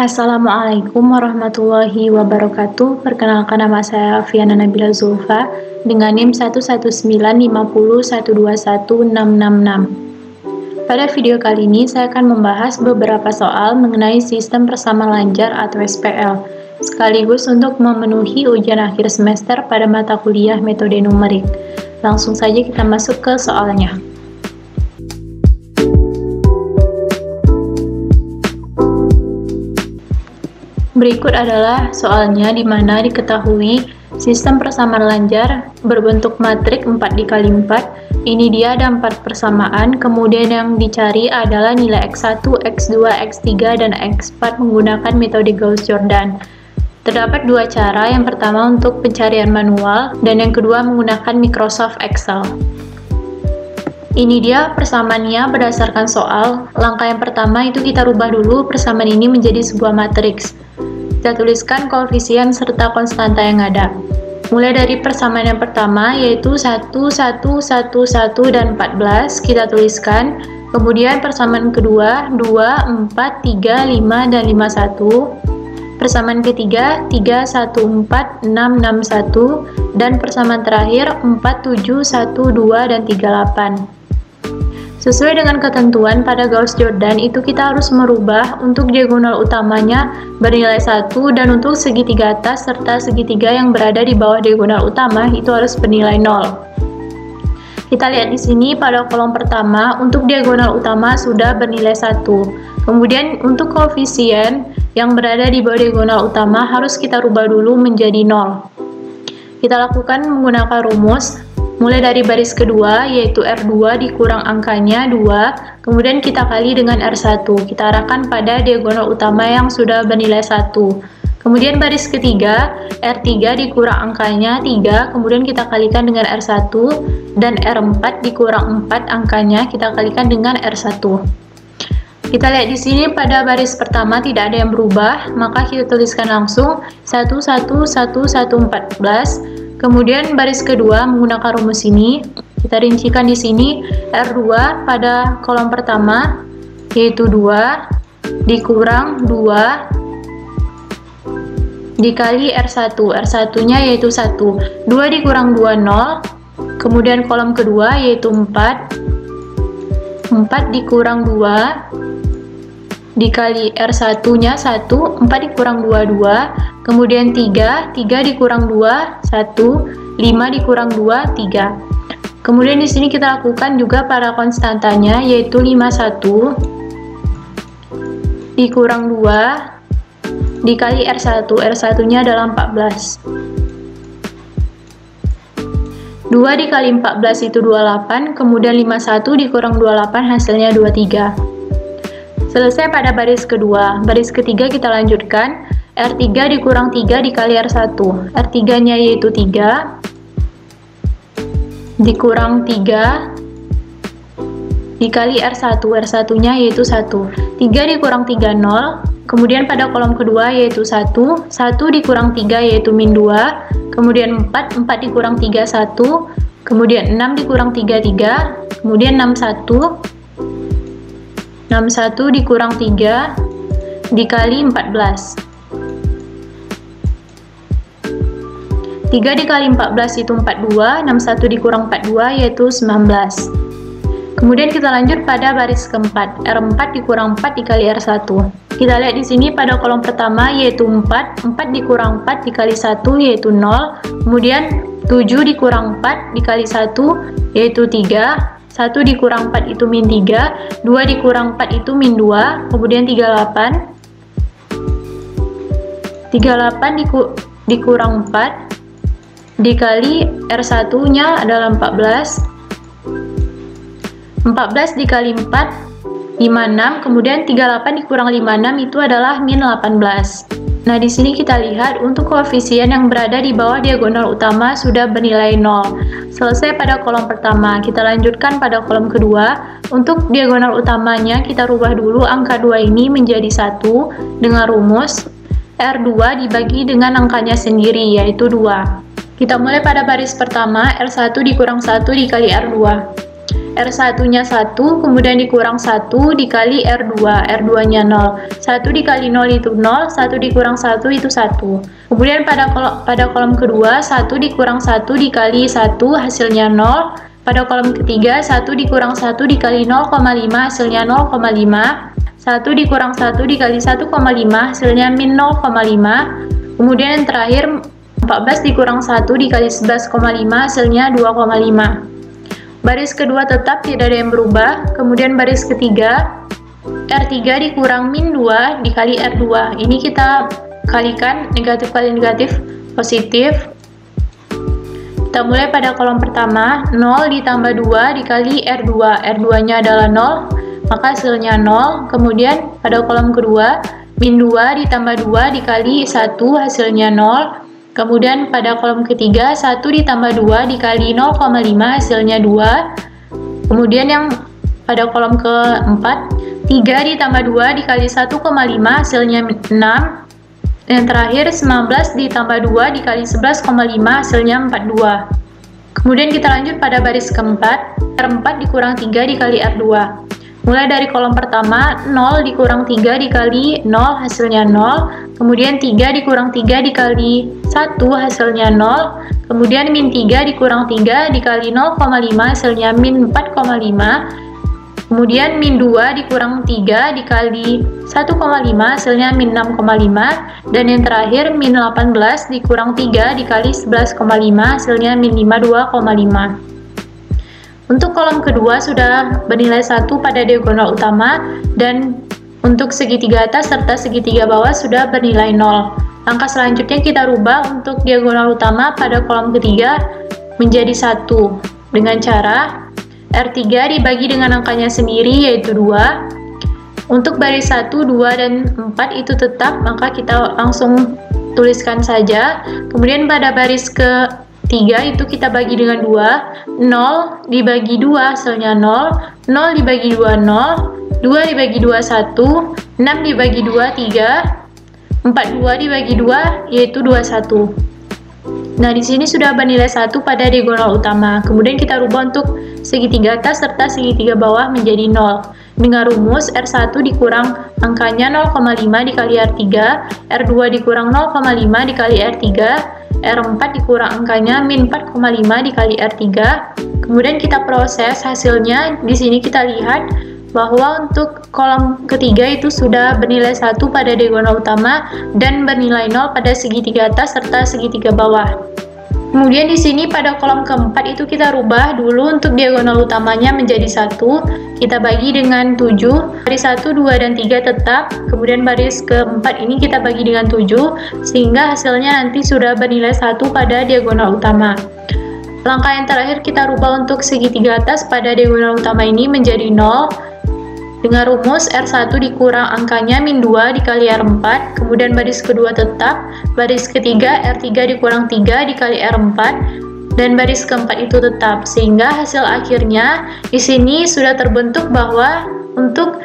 Assalamualaikum warahmatullahi wabarakatuh. Perkenalkan, nama saya Afiana Nabila Zulfa dengan NIM 11950121666. Pada video kali ini saya akan membahas beberapa soal mengenai sistem persamaan lancar atau SPL, sekaligus untuk memenuhi ujian akhir semester pada mata kuliah metode numerik. Langsung saja kita masuk ke soalnya. Berikut adalah soalnya, di mana diketahui sistem persamaan lancar berbentuk matrik 4x4. Ini dia ada 4 persamaan, kemudian yang dicari adalah nilai X1, X2, X3, dan X4 menggunakan metode Gauss-Jordan. Terdapat dua cara, yang pertama untuk pencarian manual, dan yang kedua menggunakan Microsoft Excel. Ini dia persamaannya berdasarkan soal. Langkah yang pertama itu kita rubah dulu persamaan ini menjadi sebuah matriks. Kita tuliskan koefisien serta konstanta yang ada. Mulai dari persamaan yang pertama, yaitu 1, 1, 1, 1, dan 14, kita tuliskan. Kemudian persamaan kedua, 2, 4, 3, 5, dan 5, 1. Persamaan ketiga, 3, 1, 4, 6, 6, 1. Dan persamaan terakhir, 4, 7, 1, 2, dan 3, 8. Sesuai dengan ketentuan pada Gauss-Jordan, itu kita harus merubah untuk diagonal utamanya bernilai 1, dan untuk segitiga atas serta segitiga yang berada di bawah diagonal utama itu harus bernilai 0. Kita lihat di sini pada kolom pertama, untuk diagonal utama sudah bernilai 1. Kemudian untuk koefisien yang berada di bawah diagonal utama harus kita rubah dulu menjadi 0. Kita lakukan menggunakan rumus. Mulai dari baris kedua, yaitu R2 dikurang angkanya 2, kemudian kita kali dengan R1. Kita arahkan pada diagonal utama yang sudah bernilai 1. Kemudian baris ketiga, R3 dikurang angkanya 3, kemudian kita kalikan dengan R1, dan R4 dikurang 4 angkanya, kita kalikan dengan R1. Kita lihat di sini pada baris pertama tidak ada yang berubah, maka kita tuliskan langsung 1, 1, 1, 1, 14. Kemudian baris kedua menggunakan rumus ini, kita rincikan di sini R2 pada kolom pertama yaitu 2 dikurang 2 dikali R1. R1-nya yaitu 1. 2 dikurang 2, 0. Kemudian kolom kedua yaitu 4. 4 dikurang 2 dikali R1-nya 1, 4 dikurang 2, 2, kemudian 3 dikurang 2, 1, 5 dikurang 2, 3. Kemudian di sini kita lakukan juga pada konstantanya, yaitu 51 dikurang 2 dikali R1. R1-nya adalah 14. 2 dikali 14 itu 28, kemudian 51 dikurang 28 hasilnya 23. Selesai pada baris kedua. Baris ketiga kita lanjutkan. R3 dikurang 3 dikali R1. R3-nya yaitu 3 dikurang 3 dikali R1. R1-nya yaitu 1. 3 dikurang 3, 0. Kemudian pada kolom kedua yaitu 1. 1 dikurang 3 yaitu min 2. Kemudian 4 dikurang 3, 1. Kemudian 6 dikurang 3, 3. Kemudian 61 dikurang 3 dikali 14. 3 dikali 14 itu 42, 61 dikurang 42 yaitu 19. Kemudian kita lanjut pada baris keempat, R4 dikurang 4 dikali R1. Kita lihat di sini pada kolom pertama yaitu 4, 4 dikurang 4 dikali 1 yaitu 0. Kemudian 7 dikurang 4 dikali 1 yaitu 3. 1 dikurang 4 itu min 3, 2 dikurang 4 itu min 2, kemudian 38 dikurang 4 dikali R1 nya adalah 14. 14 dikali 4 56, kemudian 38 dikurang 56 itu adalah min 18. Nah, di sini kita lihat untuk koefisien yang berada di bawah diagonal utama sudah bernilai 0. Selesai pada kolom pertama, kita lanjutkan pada kolom kedua. Untuk diagonal utamanya kita rubah dulu angka 2 ini menjadi 1 dengan rumus R2 dibagi dengan angkanya sendiri yaitu 2. Kita mulai pada baris pertama, R1 dikurang 1 dikali R2. R1-nya 1, kemudian dikurang 1 dikali R2, R2-nya 0. 1 dikali 0 itu 0, 1 dikurang 1 itu 1. Kemudian pada kolom kedua, 1 dikurang 1 dikali 1 hasilnya 0. Pada kolom ketiga, 1 dikurang 1 dikali 0,5 hasilnya 0,5. 1 dikurang 1 dikali 1,5 hasilnya min 0,5. Kemudian yang terakhir, 14 dikurang 1 dikali 11,5 hasilnya 2,5. Baris kedua tetap tidak ada yang berubah. Kemudian baris ketiga, R3 dikurang min 2 dikali R2. Ini kita kalikan, negatif kali negatif positif. Kita mulai pada kolom pertama, 0 ditambah 2 dikali R2. R2-nya adalah 0, maka hasilnya 0. Kemudian pada kolom kedua, min 2 ditambah 2 dikali 1 hasilnya 0. Kemudian pada kolom ketiga, 1 ditambah 2 dikali 0,5 hasilnya 2. Kemudian yang pada kolom keempat, 3 ditambah 2 dikali 1,5 hasilnya 6. Yang terakhir, 19 ditambah 2 dikali 11,5 hasilnya 42. Kemudian kita lanjut pada baris keempat, R4 dikurang 3 dikali R2. Mulai dari kolom pertama, 0 dikurang 3 dikali 0 hasilnya 0. Kemudian 3 dikurang 3 dikali 1 hasilnya 0. Kemudian min 3 dikurang 3 dikali 0,5 hasilnya min 4,5. Kemudian min 2 dikurang 3 dikali 1,5 hasilnya min 6,5. Dan yang terakhir, min 18 dikurang 3 dikali 11,5 hasilnya min 52,5. Untuk kolom kedua sudah bernilai 1 pada diagonal utama, dan untuk segitiga atas serta segitiga bawah sudah bernilai 0. Langkah selanjutnya kita rubah untuk diagonal utama pada kolom ketiga menjadi 1 dengan cara R3 dibagi dengan angkanya sendiri, yaitu 2. Untuk baris 1, 2, dan 4 itu tetap, maka kita langsung tuliskan saja. Kemudian pada baris ketiga itu kita bagi dengan 2. 0 dibagi 2 hasilnya 0. 0 dibagi 2, 0. 2 dibagi 2, 1. 6 dibagi 2, 3. 42 dibagi 2, yaitu 21. Nah, di sini sudah bernilai 1 pada diagonal utama. Kemudian kita rubah untuk segitiga atas serta segitiga bawah menjadi 0. Dengan rumus R1 dikurang angkanya 0,5 dikali R3, R2 dikurang 0,5 dikali R3, R4 dikurang angkanya min 4,5 dikali R3. Kemudian kita proses hasilnya. Di sini kita lihat bahwa untuk kolom ketiga itu sudah bernilai 1 pada diagonal utama dan bernilai 0 pada segitiga atas serta segitiga bawah. Kemudian di sini pada kolom keempat itu kita rubah dulu untuk diagonal utamanya menjadi 1. Kita bagi dengan 7. Baris 1, 2, dan 3 tetap. Kemudian baris keempat ini kita bagi dengan 7, sehingga hasilnya nanti sudah bernilai 1 pada diagonal utama. Langkah yang terakhir kita rubah untuk segitiga atas pada diagonal utama ini menjadi 0. Dengan rumus R1 dikurang angkanya min 2 dikali R4, kemudian baris kedua tetap, baris ketiga R3 dikurang 3 dikali R4, dan baris keempat itu tetap, sehingga hasil akhirnya di sini sudah terbentuk bahwa untuk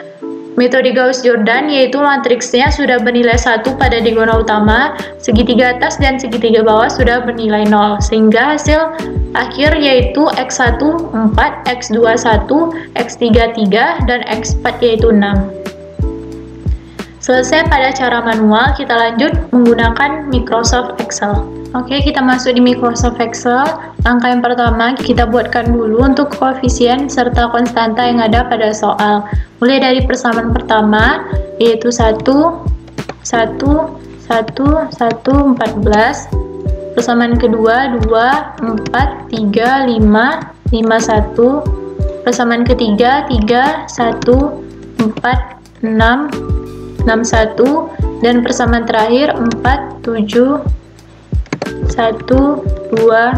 metode Gauss-Jordan, yaitu matriksnya sudah bernilai 1 pada diagonal utama, segitiga atas dan segitiga bawah sudah bernilai 0, sehingga hasil akhir yaitu X1 4, X2 1, X3 3, dan X4 yaitu 6. Selesai pada cara manual, kita lanjut menggunakan Microsoft Excel. Oke, kita masuk di Microsoft Excel. Langkah yang pertama, kita buatkan dulu untuk koefisien serta konstanta yang ada pada soal. Mulai dari persamaan pertama, yaitu 1, 1, 1, 1, 14. Persamaan kedua, 2, 4, 3, 5, 5, 1. Persamaan ketiga, 3, 1, 4, 6, 6, 1. Dan persamaan terakhir, 4, 7, 1, 2,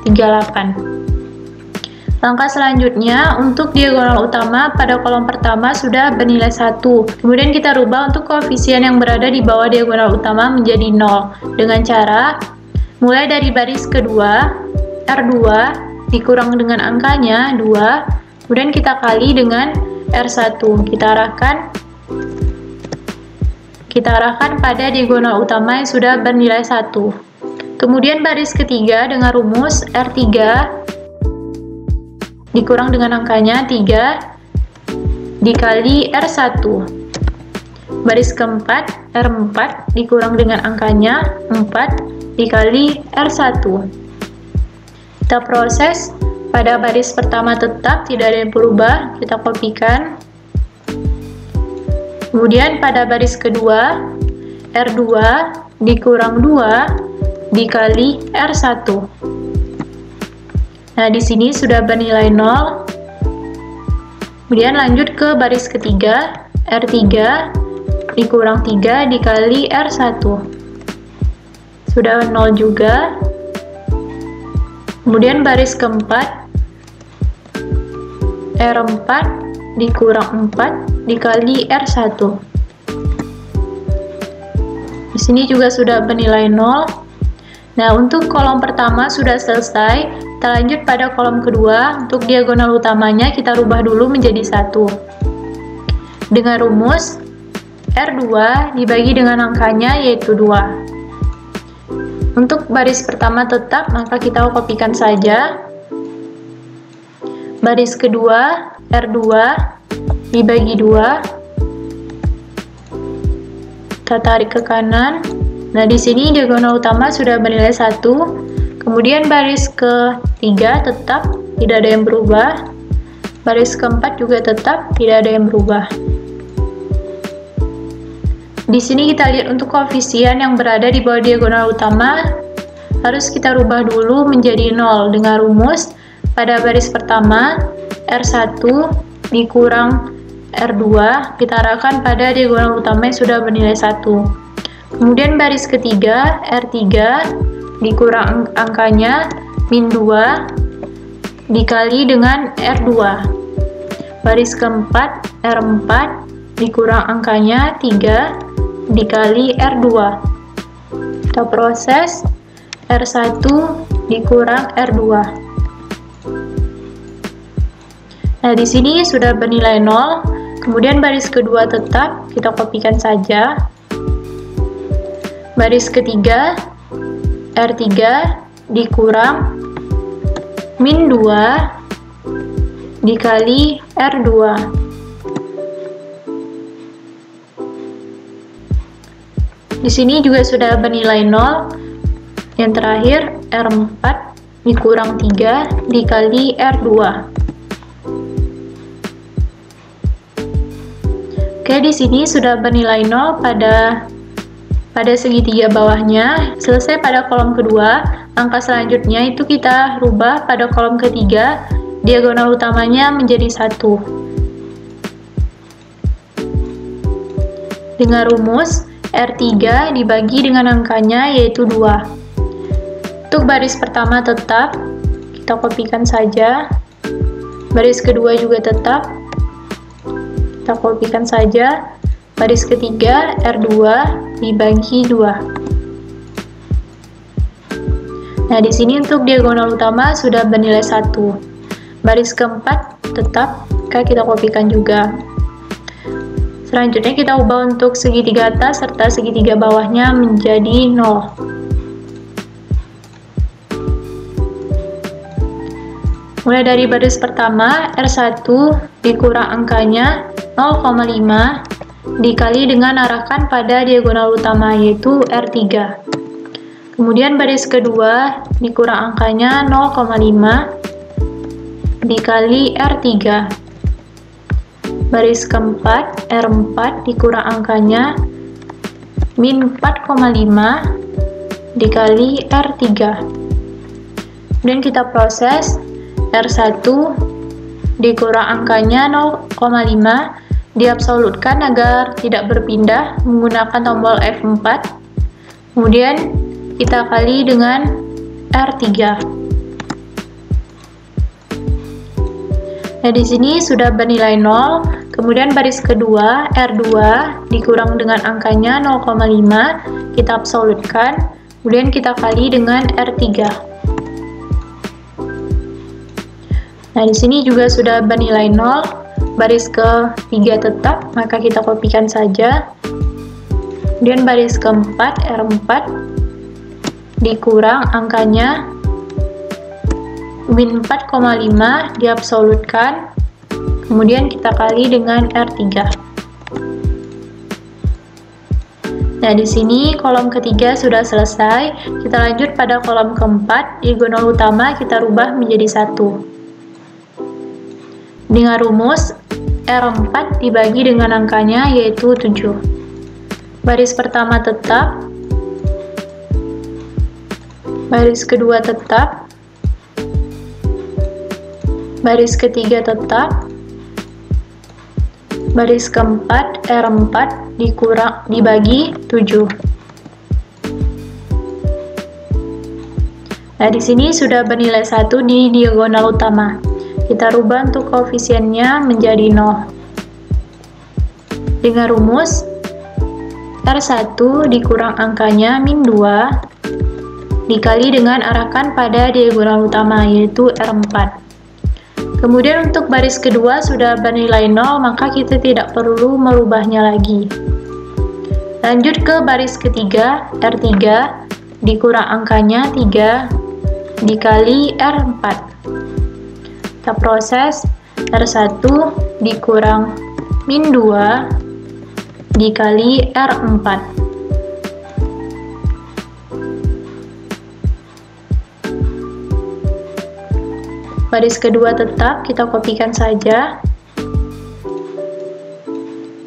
3, 8. Langkah selanjutnya, untuk diagonal utama pada kolom pertama sudah bernilai 1. Kemudian kita rubah untuk koefisien yang berada di bawah diagonal utama menjadi 0. Dengan cara, mulai dari baris kedua, R2 dikurang dengan angkanya 2. Kemudian kita kali dengan R1. Kita arahkan pada diagonal utama yang sudah bernilai 1. Kemudian baris ketiga dengan rumus R3 dikurang dengan angkanya 3 dikali R1. Baris keempat, R4 dikurang dengan angkanya 4 dikali R1. Kita proses. Pada baris pertama tetap tidak ada yang berubah, kita kopikan. Kemudian pada baris kedua, R2 dikurang 2 dikali R1. Nah, di sini sudah bernilai 0. Kemudian lanjut ke baris ketiga, R3 dikurang 3 dikali R1. Sudah 0 juga. Kemudian baris keempat, R4 dikurang 4 dikali R1. Di sini juga sudah bernilai 0. Nah, untuk kolom pertama sudah selesai. Kita lanjut pada kolom kedua. Untuk diagonal utamanya kita rubah dulu menjadi 1. Dengan rumus R2 dibagi dengan angkanya yaitu 2. Untuk baris pertama tetap, maka kita kopikan saja. Baris kedua, R2 dibagi 2. Kita tarik ke kanan. Nah, di sini diagonal utama sudah bernilai 1. Kemudian baris ketiga tetap tidak ada yang berubah. Baris keempat juga tetap tidak ada yang berubah. Di sini kita lihat untuk koefisien yang berada di bawah diagonal utama harus kita rubah dulu menjadi 0 dengan rumus pada baris pertama R1 dikurang R2 kita arahkan pada diagonal utama yang sudah bernilai 1. Kemudian baris ketiga R3 dikurang angkanya min 2 dikali dengan R2. Baris keempat R4 dikurang angkanya 3 dikali R2. Kita proses R1 dikurang R2. Nah, di sini sudah bernilai 0. Kemudian baris kedua tetap kita kopikan saja. Baris ketiga R3 dikurang min 2 dikali R2. Di sini juga sudah bernilai 0. Yang terakhir R4 dikurang 3 dikali R2. Oke, di sini sudah bernilai 0 pada segitiga bawahnya. Selesai pada kolom kedua. Angka selanjutnya itu kita rubah pada kolom ketiga, diagonal utamanya menjadi 1. Dengan rumus R3 dibagi dengan angkanya yaitu 2. Untuk baris pertama tetap, kita kopikan saja. Baris kedua juga tetap, kita kopikan saja. Baris ketiga R2 dibagi 2. Nah, di sini untuk diagonal utama sudah bernilai 1. Baris keempat tetap, kita kopikan juga. Selanjutnya kita ubah untuk segitiga atas serta segitiga bawahnya menjadi 0. Mulai dari baris pertama, R1 dikurang angkanya 0,5 dikali dengan arahkan pada diagonal utama yaitu R3. Kemudian baris kedua dikurang angkanya 0,5 dikali R3. Baris keempat R4 dikurang angkanya min 4,5 dikali R3. Kemudian kita proses R1 dikurang angkanya 0,5 diabsolutkan agar tidak berpindah menggunakan tombol F4. Kemudian kita kali dengan R3. Nah, di sini sudah bernilai 0. Kemudian baris kedua R2 dikurang dengan angkanya 0,5 kita absolutkan. Kemudian kita kali dengan R3. Nah, di sini juga sudah bernilai 0. Baris ketiga tetap, maka kita kopikan saja. Kemudian baris keempat R4 dikurang angkanya min 4,5 diabsolutkan, kemudian kita kali dengan R3. Nah, di sini kolom ketiga sudah selesai. Kita lanjut pada kolom keempat. Diagonal utama kita rubah menjadi 1. Dengan rumus R4 dibagi dengan angkanya, yaitu 7. Baris pertama tetap, baris kedua tetap, baris ketiga tetap, baris keempat R4 dibagi 7. Nah, di sini sudah bernilai 1 di diagonal utama. Kita rubah untuk koefisiennya menjadi 0. Dengan rumus R1 dikurang angkanya min 2 dikali dengan arahkan pada diagonal utama, yaitu R4. Kemudian untuk baris kedua sudah bernilai 0, maka kita tidak perlu merubahnya lagi. Lanjut ke baris ketiga, R3 dikurang angkanya 3 dikali R4. Kita proses, R1 dikurang min 2 dikali R4. Baris kedua tetap, kita kopikan saja.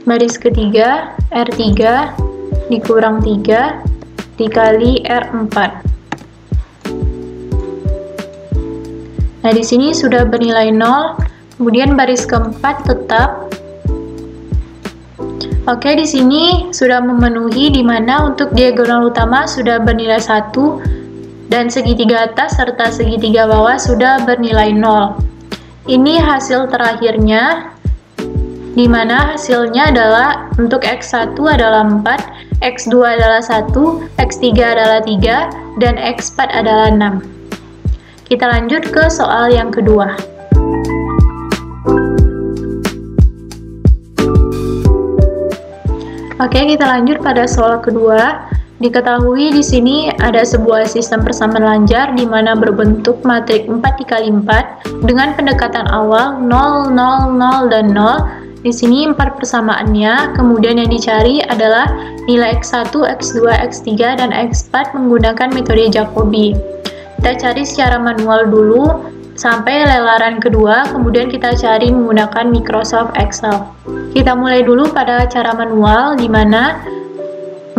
Baris ketiga, R3 dikurang 3 dikali R4. Nah, di sini sudah bernilai 0. Kemudian baris keempat tetap. Oke, di sini sudah memenuhi, di mana untuk diagonal utama sudah bernilai 1 dan segitiga atas serta segitiga bawah sudah bernilai 0. Ini hasil terakhirnya, di mana hasilnya adalah untuk X1 adalah 4, X2 adalah 1, X3 adalah 3, dan X4 adalah 6. Kita lanjut ke soal yang kedua. Oke, kita lanjut pada soal kedua. Diketahui di sini ada sebuah sistem persamaan lanjar di mana berbentuk matrik 4 dikali 4 dengan pendekatan awal 0, 0, 0, dan 0. Di sini 4 persamaannya, kemudian yang dicari adalah nilai X1, X2, X3, dan X4 menggunakan metode Jacobi. Kita cari secara manual dulu sampai lelaran kedua, kemudian kita cari menggunakan Microsoft Excel. Kita mulai dulu pada cara manual, di mana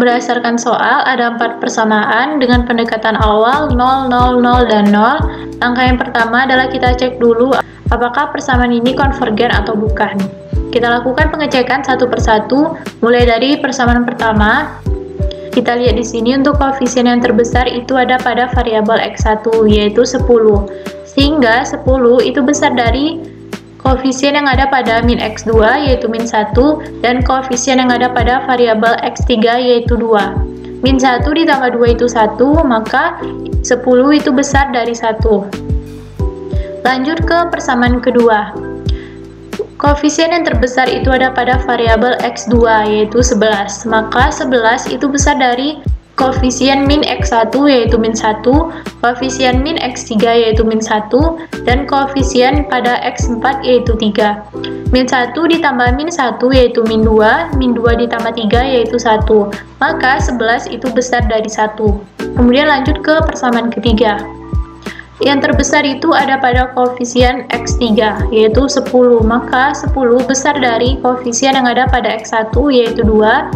berdasarkan soal ada 4 persamaan dengan pendekatan awal 0, 0, 0, dan 0. Langkah yang pertama adalah kita cek dulu apakah persamaan ini konvergen atau bukan. Kita lakukan pengecekan satu persatu, mulai dari persamaan pertama. Kita lihat di sini untuk koefisien yang terbesar itu ada pada variabel X1, yaitu 10. Sehingga 10 itu besar dari koefisien yang ada pada min X2, yaitu min 1, dan koefisien yang ada pada variabel X3, yaitu 2. Min 1 ditambah 2 itu 1, maka 10 itu besar dari 1. Lanjut ke persamaan kedua. Koefisien yang terbesar itu ada pada variabel X2, yaitu 11. Maka 11 itu besar dari koefisien min X1, yaitu min 1, koefisien min X3, yaitu min 1, dan koefisien pada X4, yaitu 3. Min 1 ditambah min 1, yaitu min 2, min 2 ditambah 3, yaitu 1. Maka 11 itu besar dari 1. Kemudian lanjut ke persamaan ketiga. Yang terbesar itu ada pada koefisien X3, yaitu 10. Maka 10 besar dari koefisien yang ada pada X1, yaitu 2,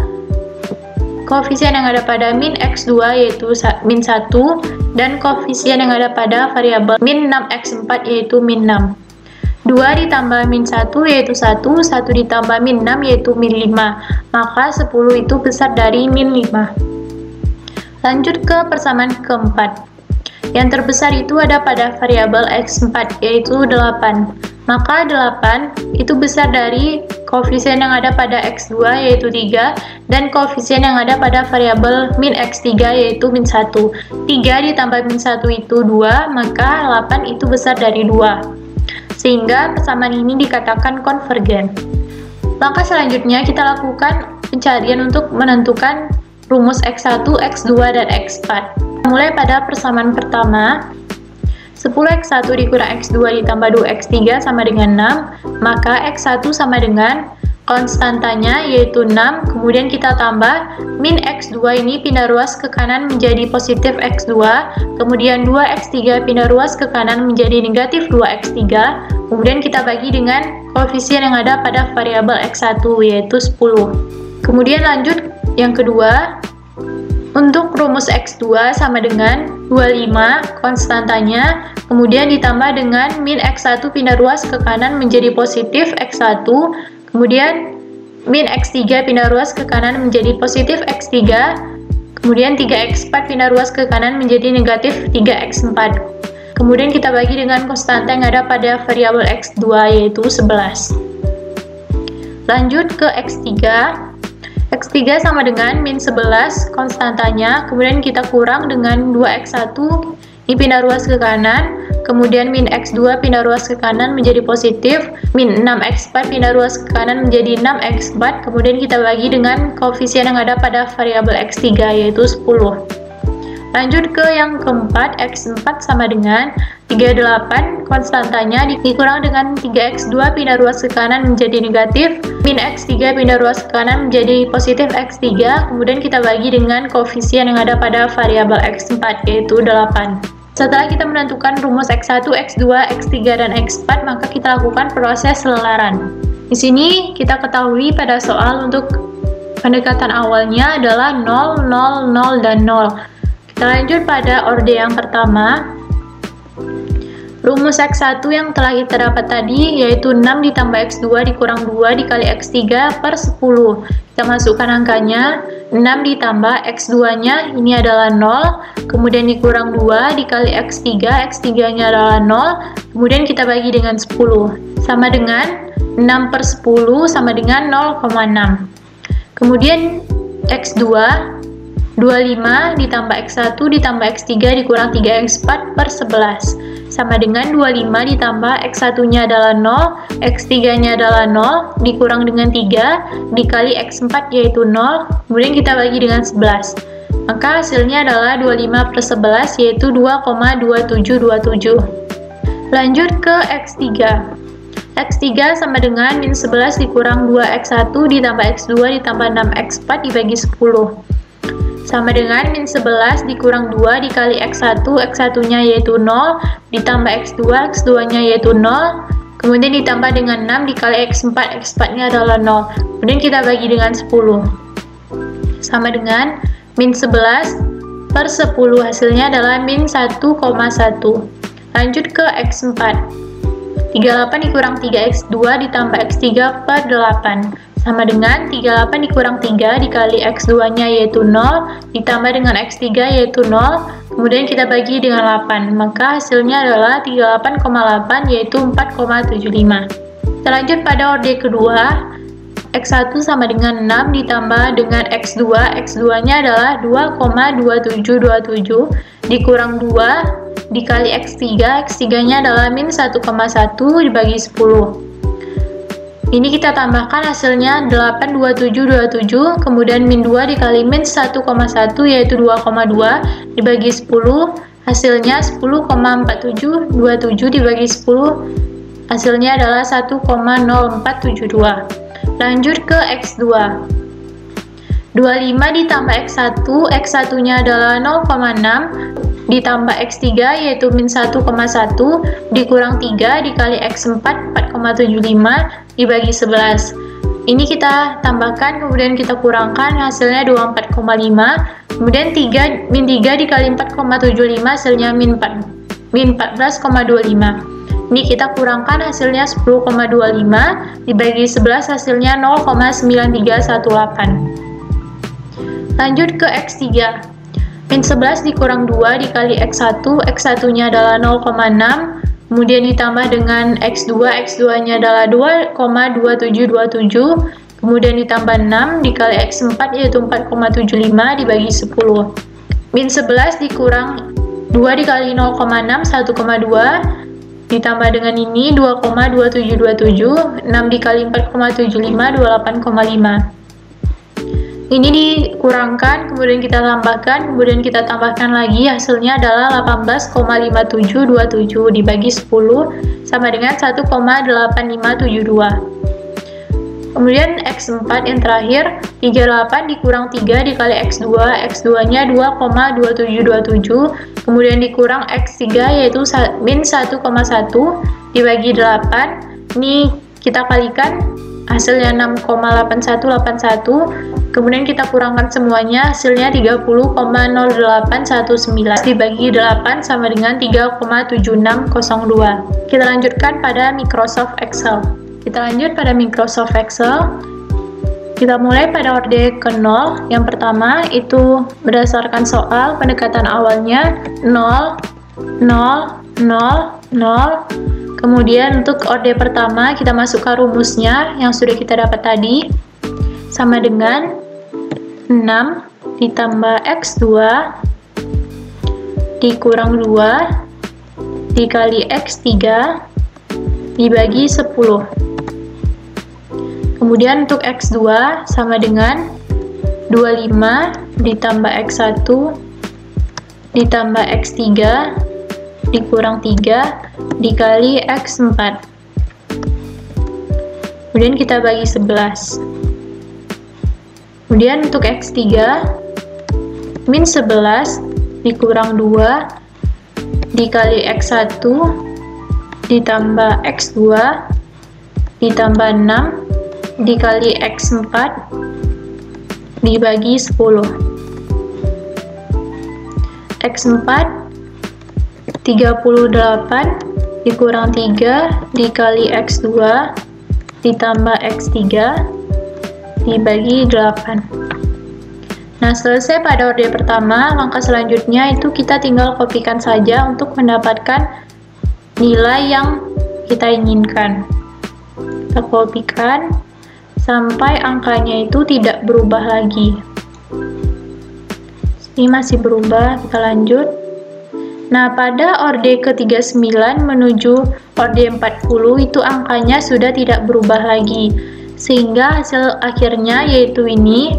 koefisien yang ada pada min X2, yaitu min 1, dan koefisien yang ada pada variabel min 6X4, yaitu min 6. 2 ditambah min 1, yaitu 1, 1 ditambah min 6, yaitu min 5. Maka 10 itu besar dari min 5. Lanjut ke persamaan keempat. Yang terbesar itu ada pada variabel X4, yaitu 8. Maka 8 itu besar dari koefisien yang ada pada X2, yaitu 3, dan koefisien yang ada pada variabel min X3, yaitu min 1. 3 ditambah min 1 itu 2, maka 8 itu besar dari 2. Sehingga persamaan ini dikatakan konvergen. Langkah selanjutnya kita lakukan pencarian untuk menentukan rumus X1, X2, dan X4. Mulai pada persamaan pertama, 10x1 dikurang x2 ditambah 2x3 sama dengan 6, maka x1 sama dengan konstantanya yaitu 6, kemudian kita tambah min x2 ini pindah ruas ke kanan menjadi positif x2, kemudian 2x3 pindah ruas ke kanan menjadi negatif 2x3, kemudian kita bagi dengan koefisien yang ada pada variabel x1 yaitu 10. Kemudian lanjut yang kedua, untuk rumus x2 sama dengan 25 konstantanya, kemudian ditambah dengan min x1 pindah ruas ke kanan menjadi positif x1, kemudian min x3 pindah ruas ke kanan menjadi positif x3, kemudian 3x4 pindah ruas ke kanan menjadi negatif 3x4. Kemudian kita bagi dengan konstanta yang ada pada variabel x2 yaitu 11. Lanjut ke x3. x3 sama dengan min 11 konstantanya, kemudian kita kurang dengan 2x1 ini pindah ruas ke kanan, kemudian min x2 pindah ruas ke kanan menjadi positif, min 6x4 pindah ruas ke kanan menjadi 6x4, kemudian kita bagi dengan koefisien yang ada pada variabel x3 yaitu 10. Lanjut ke yang keempat, x4 sama dengan 38 konstantanya dikurang dengan 3x2 pindah ruas ke kanan menjadi negatif, min x3 pindah ruas ke kanan menjadi positif x3, kemudian kita bagi dengan koefisien yang ada pada variabel x4 yaitu 8. Setelah kita menentukan rumus x1, x2, x3, dan x4, maka kita lakukan proses selelaran. Di sini kita ketahui pada soal untuk pendekatan awalnya adalah 0, 0, 0, dan 0. Kita lanjut pada orde yang pertama. Rumus x1 yang telah kita dapat tadi yaitu 6 ditambah x2 dikurang 2 dikali x3 per 10. Kita masukkan angkanya, 6 ditambah x2 nya ini adalah 0, kemudian dikurang 2 dikali x3, x3 nya adalah 0, kemudian kita bagi dengan 10, sama dengan 6 per 10 sama dengan 0,6. Kemudian x2, 25 ditambah x1 ditambah x3 dikurang 3x4 per 11 sama dengan 25 ditambah x1 nya adalah 0, x3 nya adalah 0 dikurang dengan 3 dikali x4 yaitu 0, kemudian kita bagi dengan 11, maka hasilnya adalah 25 per 11 yaitu 2,2727. Lanjut ke x3. x3 sama dengan min 11 dikurang 2x1 ditambah x2 ditambah 6x4 dibagi 10 sama dengan min 11 dikurang 2 dikali x1, x1 nya yaitu 0 ditambah x2, x2 nya yaitu 0, kemudian ditambah dengan 6 dikali x4, x4 nya adalah 0, kemudian kita bagi dengan 10 sama dengan min 11 per 10, hasilnya adalah min 1,1. Lanjut ke x4. 38 dikurang 3x2 ditambah x3 per 8 sama dengan 38 dikurang 3 dikali x2 nya yaitu 0 ditambah dengan x3 yaitu 0, kemudian kita bagi dengan 8, maka hasilnya adalah 38,8 yaitu 4,75. Kita lanjut pada orde kedua. x1 sama dengan 6 ditambah dengan x2, x2 nya adalah 2,2727 dikurang 2 dikali x3, x3 nya adalah min 1,1 dibagi 10. Ini kita tambahkan hasilnya 8,2727, kemudian min 2 dikali min 1,1 yaitu 2,2 dibagi 10, hasilnya 10,4727 dibagi 10, hasilnya adalah 1,0472. Lanjut ke x2. 25 ditambah x1, x1 nya adalah 0,6 ditambah x3 yaitu min 1,1 dikurang 3 dikali x4 4,75 dibagi 11. Ini kita tambahkan kemudian kita kurangkan, hasilnya 24,5, kemudian min 3 dikali 4,75 hasilnya min 14,25. Ini kita kurangkan, hasilnya 10,25 dibagi 11 hasilnya 0,9318. Lanjut ke x3. Min 11 dikurang 2 dikali x1, x1 nya adalah 0,6, kemudian ditambah dengan x2, x2 nya adalah 2,2727, kemudian ditambah 6 dikali x4 yaitu 4,75 dibagi 10. Min 11 dikurang 2 dikali 0,6, 1,2, ditambah dengan ini 2,2727, 6 dikali 4,75, 28,5. Ini dikurangkan, kemudian kita tambahkan, kemudian kita tambahkan lagi, hasilnya adalah 18,5727 dibagi 10 sama dengan 1,8572. Kemudian X4 yang terakhir, 38 dikurang 3 dikali X2, X2 nya 2,2727, kemudian dikurang X3 yaitu min 1,1 dibagi 8, ini kita kalikan, hasilnya 6,8181, kemudian kita kurangkan semuanya, hasilnya 30,0819 dibagi 8 sama dengan 3,7602. Kita lanjutkan pada Microsoft Excel. Kita lanjut pada Microsoft Excel. Kita mulai pada orde ke 0. Yang pertama itu berdasarkan soal, pendekatan awalnya 0, 0, 0, 0. Kemudian untuk orde pertama kita masukkan rumusnya yang sudah kita dapat tadi, sama dengan 6 ditambah X2 dikurang 2 dikali X3 dibagi 10. Kemudian untuk X2 sama dengan 25 ditambah X1 ditambah X3 dikurang 3 dikali X4. Kemudian kita bagi 11. Kemudian untuk X3 min 11 dikurang 2 dikali X1 ditambah X2 ditambah 6 dikali X4 dibagi 10. X4 38 dikurang 3 dikali X2 ditambah X3 dibagi 8. Nah, selesai pada orde pertama, langkah selanjutnya itu kita tinggal kopikan saja untuk mendapatkan nilai yang kita inginkan. Kita kopikan sampai angkanya itu tidak berubah lagi. Ini masih berubah, kita lanjut. Nah, pada orde ke-39 menuju orde 40 itu angkanya sudah tidak berubah lagi, sehingga hasil akhirnya yaitu ini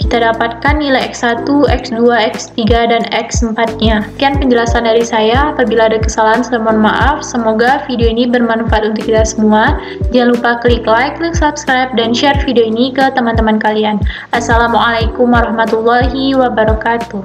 kita dapatkan nilai X1, X2, X3, dan X4-nya. Sekian penjelasan dari saya. Apabila ada kesalahan, saya mohon maaf. Semoga video ini bermanfaat untuk kita semua. Jangan lupa klik like, klik subscribe, dan share video ini ke teman-teman kalian. Assalamualaikum warahmatullahi wabarakatuh.